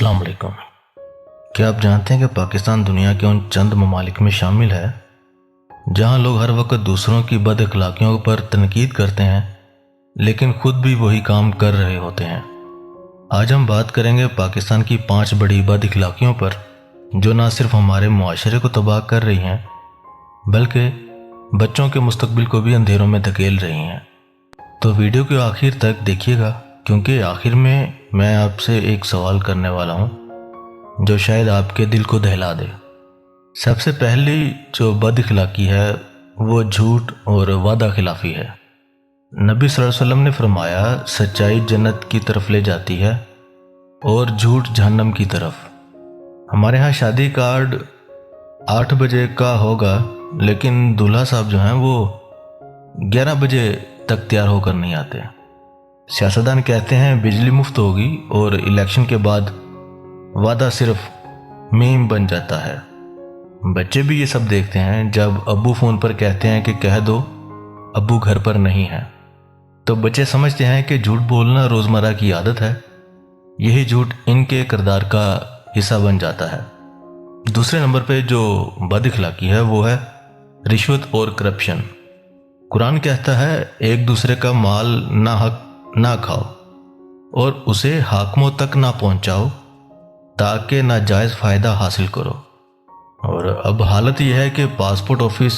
अस्सलाम वालेकुम। क्या आप जानते हैं कि पाकिस्तान दुनिया के उन चंद ममालिक में शामिल है जहां लोग हर वक्त दूसरों की बद अखलाकियों पर तनकीद करते हैं लेकिन खुद भी वही काम कर रहे होते हैं। आज हम बात करेंगे पाकिस्तान की 5 बड़ी बद अखलाकियों पर जो ना सिर्फ हमारे मुआशरे को तबाह कर रही हैं बल्कि बच्चों के मुस्तकबिल को भी अंधेरों में धकेल रही हैं। तो वीडियो के आखिर तक देखिएगा क्योंकि आखिर में मैं आपसे एक सवाल करने वाला हूं जो शायद आपके दिल को दहला दे। सबसे पहली जो बद अखलाकी है वो झूठ और वादा खिलाफी है। नबी सल्लल्लाहु अलैहि वसल्लम ने फरमाया, सच्चाई जन्नत की तरफ ले जाती है और झूठ जहन्नम की तरफ। हमारे यहाँ शादी कार्ड 8 बजे का होगा लेकिन दूल्हा साहब जो हैं वो 11 बजे तक तैयार होकर नहीं आते। सियासतदान कहते हैं बिजली मुफ्त होगी और इलेक्शन के बाद वादा सिर्फ मीम बन जाता है। बच्चे भी ये सब देखते हैं। जब अब्बू फ़ोन पर कहते हैं कि कह दो अब्बू घर पर नहीं है तो बच्चे समझते हैं कि झूठ बोलना रोज़मर्रा की आदत है। यही झूठ इनके किरदार का हिस्सा बन जाता है। दूसरे नंबर पे जो बद अखलाकी है वो है रिश्वत और करप्शन। कुरान कहता है एक दूसरे का माल ना हक ना खाओ और उसे हाकिमों तक ना पहुंचाओ ताकि नाजायज़ फ़ायदा हासिल करो। और अब हालत यह है कि पासपोर्ट ऑफिस,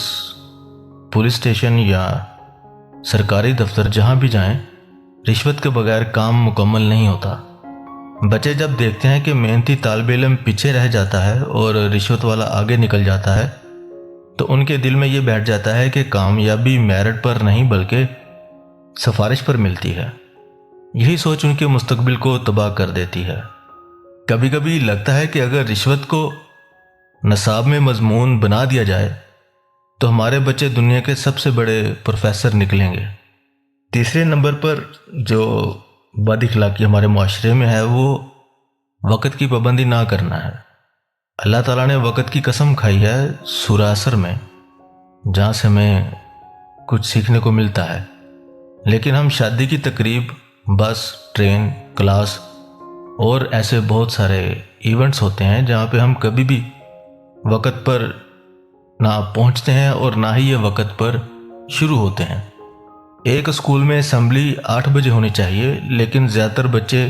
पुलिस स्टेशन या सरकारी दफ्तर जहां भी जाएं, रिश्वत के बगैर काम मुकम्मल नहीं होता। बच्चे जब देखते हैं कि मेहनती तालिब इल्म पीछे रह जाता है और रिश्वत वाला आगे निकल जाता है तो उनके दिल में ये बैठ जाता है कि कामयाबी मेरिट पर नहीं बल्कि सिफारिश पर मिलती है। यही सोच उनके मुस्तकबिल को तबाह कर देती है। कभी कभी लगता है कि अगर रिश्वत को नसाब में मजमून बना दिया जाए तो हमारे बच्चे दुनिया के सबसे बड़े प्रोफेसर निकलेंगे। तीसरे नंबर पर जो बद अखलाकी हमारे माशरे में है वो वक़्त की पाबंदी ना करना है। अल्लाह ताला ने वक़्त की कसम खाई है सूरह असर में, जहाँ से हमें कुछ सीखने को मिलता है। लेकिन हम शादी की तकरीब, बस, ट्रेन, क्लास और ऐसे बहुत सारे इवेंट्स होते हैं जहाँ पे हम कभी भी वक़्त पर ना पहुँचते हैं और ना ही ये वक़्त पर शुरू होते हैं। एक स्कूल में असम्बली 8 बजे होनी चाहिए लेकिन ज़्यादातर बच्चे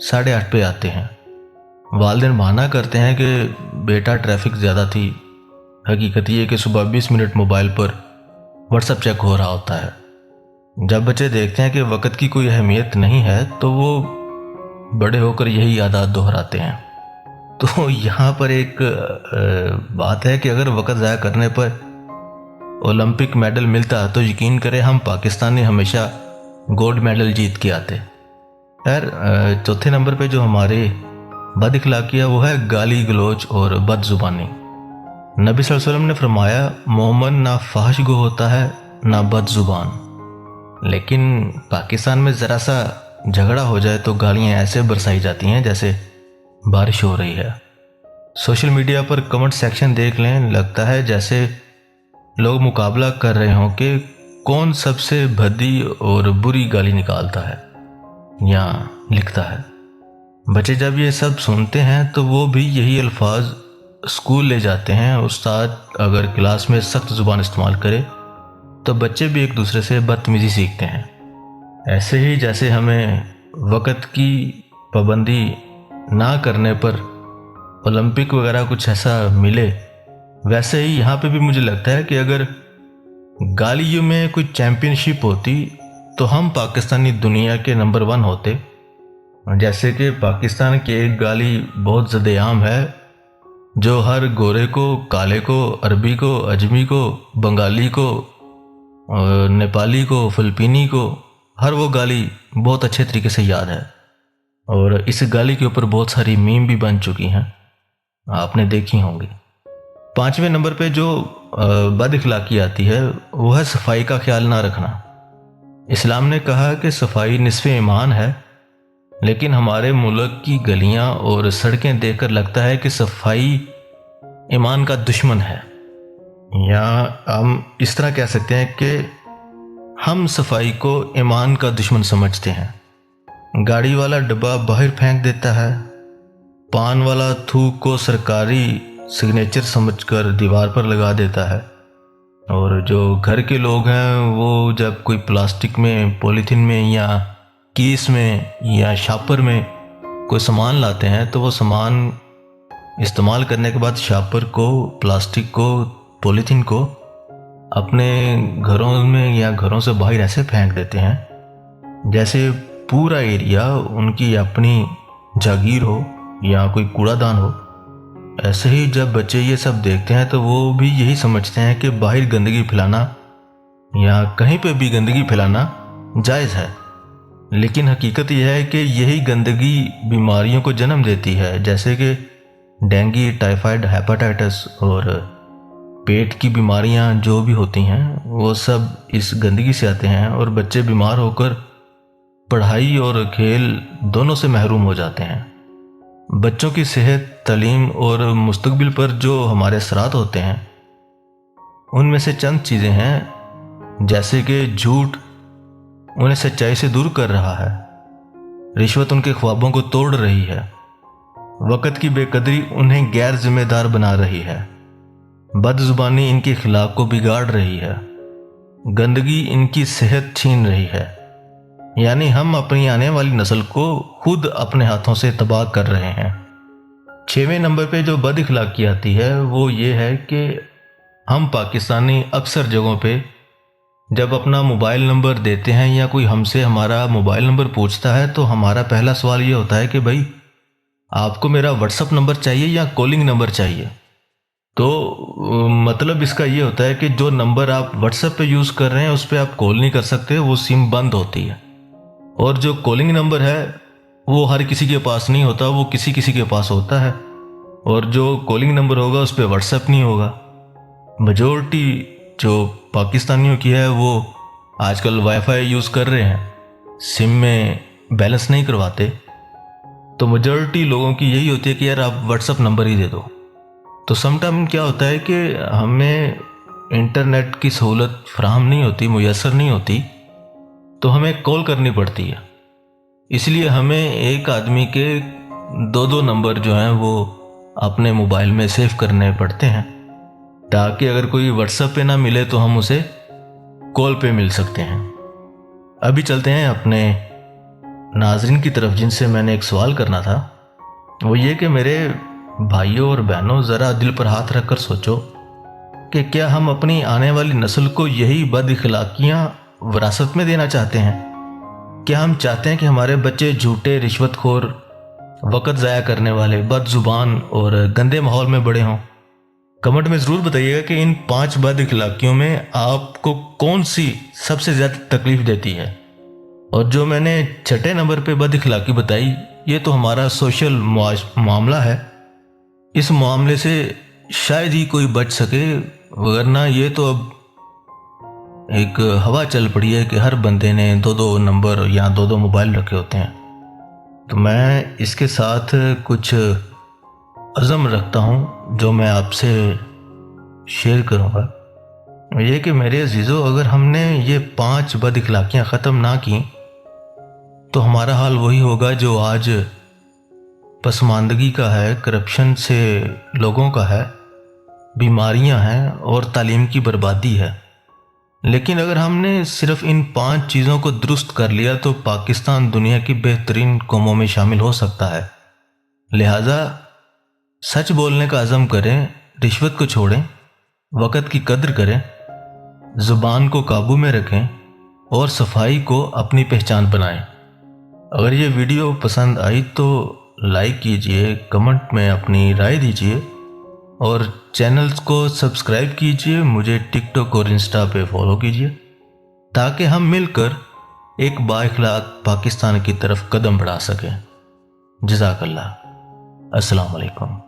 8:30 पे आते हैं। वालिदैन बहाना करते हैं कि बेटा ट्रैफिक ज़्यादा थी। हकीकत ये कि सुबह 20 मिनट मोबाइल पर व्हाट्सएप चेक हो रहा होता है। जब बच्चे देखते हैं कि वक़्त की कोई अहमियत नहीं है तो वो बड़े होकर यही आदत दोहराते हैं। तो यहाँ पर एक बात है कि अगर वक़्त ज़ाया करने पर ओलंपिक मेडल मिलता तो यकीन करें हम पाकिस्तानी हमेशा गोल्ड मेडल जीत के आते। खैर, चौथे नंबर पे जो हमारे बद अखलाकियाँ वो है गाली गलोच और बद ज़ुबानी। नबी सल्लल्लाहु अलैहि वसल्लम ने फरमाया, मोमन ना फाहिश गो होता है ना बद ज़ुबान। लेकिन पाकिस्तान में ज़रा सा झगड़ा हो जाए तो गालियाँ ऐसे बरसाई जाती हैं जैसे बारिश हो रही है। सोशल मीडिया पर कमेंट सेक्शन देख लें, लगता है जैसे लोग मुकाबला कर रहे हों कि कौन सबसे भद्दी और बुरी गाली निकालता है या लिखता है। बच्चे जब ये सब सुनते हैं तो वो भी यही अल्फाज स्कूल ले जाते हैं। उस्ताद अगर क्लास में सख्त ज़ुबान इस्तेमाल करे तो बच्चे भी एक दूसरे से बदतमीज़ी सीखते हैं। ऐसे ही जैसे हमें वक़्त की पाबंदी ना करने पर ओलंपिक वगैरह कुछ ऐसा मिले, वैसे ही यहाँ पे भी मुझे लगता है कि अगर गालियों में कोई चैम्पियनशिप होती तो हम पाकिस्तानी दुनिया के नंबर 1 होते। जैसे कि पाकिस्तान की एक गाली बहुत ज़्यादा है जो हर गोरे को, काले को, अरबी को, अजमी को, बंगाली को, नेपाली को, फिलिपीनी को, हर वो गाली बहुत अच्छे तरीके से याद है। और इस गाली के ऊपर बहुत सारी मीम भी बन चुकी हैं, आपने देखी होंगी। 5वें नंबर पे जो बद अखलाकी आती है वो है सफाई का ख्याल ना रखना। इस्लाम ने कहा कि सफाई निस्फ़े ईमान है, लेकिन हमारे मुल्क की गलियां और सड़कें देखकर लगता है कि सफाई ईमान का दुश्मन है। या हम इस तरह कह सकते हैं कि हम सफाई को ईमान का दुश्मन समझते हैं। गाड़ी वाला डब्बा बाहर फेंक देता है, पान वाला थूक को सरकारी सिग्नेचर समझकर दीवार पर लगा देता है, और जो घर के लोग हैं वो जब कोई प्लास्टिक में, पॉलीथीन में या कीस में या शापर में कोई सामान लाते हैं तो वो सामान इस्तेमाल करने के बाद शापर को, प्लास्टिक को, पॉलीथीन को अपने घरों में या घरों से बाहर ऐसे फेंक देते हैं जैसे पूरा एरिया उनकी अपनी जागीर हो या कोई कूड़ादान हो। ऐसे ही जब बच्चे ये सब देखते हैं तो वो भी यही समझते हैं कि बाहर गंदगी फैलाना या कहीं पे भी गंदगी फैलाना जायज़ है, लेकिन हकीकत यह है कि यही गंदगी बीमारियों को जन्म देती है, जैसे कि डेंगू, टाइफाइड, हेपेटाइटिस और पेट की बीमारियां जो भी होती हैं वो सब इस गंदगी से आते हैं, और बच्चे बीमार होकर पढ़ाई और खेल दोनों से महरूम हो जाते हैं। बच्चों की सेहत, तालीम और मुस्तकबिल पर जो हमारे असरात होते हैं उनमें से चंद चीज़ें हैं, जैसे कि झूठ उन्हें सच्चाई से दूर कर रहा है, रिश्वत उनके ख्वाबों को तोड़ रही है, वक़्त की बेकदरी उन्हें गैर जिम्मेदार बना रही है, बदजुबानी इनके अखलाक को बिगाड़ रही है, गंदगी इनकी सेहत छीन रही है। यानी हम अपनी आने वाली नस्ल को खुद अपने हाथों से तबाह कर रहे हैं। 6वें नंबर पे जो बद इखलाकी आती है वो ये है कि हम पाकिस्तानी अक्सर जगहों पे जब अपना मोबाइल नंबर देते हैं या कोई हमसे हमारा मोबाइल नंबर पूछता है तो हमारा पहला सवाल ये होता है कि भाई आपको मेरा व्हाट्सअप नंबर चाहिए या कॉलिंग नंबर चाहिए। तो मतलब इसका ये होता है कि जो नंबर आप व्हाट्सएप पे यूज़ कर रहे हैं उस पर आप कॉल नहीं कर सकते, वो सिम बंद होती है, और जो कॉलिंग नंबर है वो हर किसी के पास नहीं होता, वो किसी किसी के पास होता है, और जो कॉलिंग नंबर होगा उस पर व्हाट्सएप नहीं होगा। मेजॉरिटी जो पाकिस्तानियों की है वो आजकल वाईफाई यूज़ कर रहे हैं, सिम में बैलेंस नहीं करवाते, तो मेजॉरिटी लोगों की यही होती है कि यार आप व्हाट्सएप नंबर ही दे दो। तो समटाइम क्या होता है कि हमें इंटरनेट की सहूलत फराहम नहीं होती, मुयसर नहीं होती, तो हमें कॉल करनी पड़ती है। इसलिए हमें एक आदमी के 2-2 नंबर जो हैं वो अपने मोबाइल में सेव करने पड़ते हैं, ताकि अगर कोई व्हाट्सएप पे ना मिले तो हम उसे कॉल पे मिल सकते हैं। अभी चलते हैं अपने नाज़रीन की तरफ जिनसे मैंने एक सवाल करना था, वो ये कि मेरे भाइयों और बहनों, ज़रा दिल पर हाथ रखकर सोचो कि क्या हम अपनी आने वाली नस्ल को यही बद इखलाकियाँ विरासत में देना चाहते हैं? क्या हम चाहते हैं कि हमारे बच्चे झूठे, रिश्वतखोर, वक़्त ज़ाया करने वाले, बदजुबान और गंदे माहौल में बड़े हों? कमेंट में ज़रूर बताइएगा कि इन 5 बद इखलाकियों में आपको कौन सी सबसे ज़्यादा तकलीफ़ देती है। और जो मैंने 6ठे नंबर पे बद इखलाकी बताई, ये तो हमारा सोशल मामला है, इस मामले से शायद ही कोई बच सके, वरना ये तो अब एक हवा चल पड़ी है कि हर बंदे ने 2-2 नंबर या 2-2 मोबाइल रखे होते हैं। तो मैं इसके साथ कुछ अज़म रखता हूँ जो मैं आपसे शेयर करूँगा, ये कि मेरे अजीज़ों, अगर हमने ये 5 बद इखलाकियाँ ख़त्म ना की तो हमारा हाल वही होगा जो आज पसमानदगी का है, करप्शन से लोगों का है, बीमारियां हैं और तालीम की बर्बादी है। लेकिन अगर हमने सिर्फ इन 5 चीज़ों को दुरुस्त कर लिया तो पाकिस्तान दुनिया की बेहतरीन कौमों में शामिल हो सकता है। लिहाजा सच बोलने का अज़म करें, रिश्वत को छोड़ें, वक़्त की कद्र करें, ज़ुबान को काबू में रखें और सफाई को अपनी पहचान बनाएं। अगर ये वीडियो पसंद आई तो लाइक कीजिए, कमेंट में अपनी राय दीजिए और चैनल्स को सब्सक्राइब कीजिए, मुझे टिकटॉक और इंस्टा पे फॉलो कीजिए, ताकि हम मिलकर एक बाइखलाक पाकिस्तान की तरफ कदम बढ़ा सकें। जज़ाकल्लाह। अस्सलाम वालेकुम।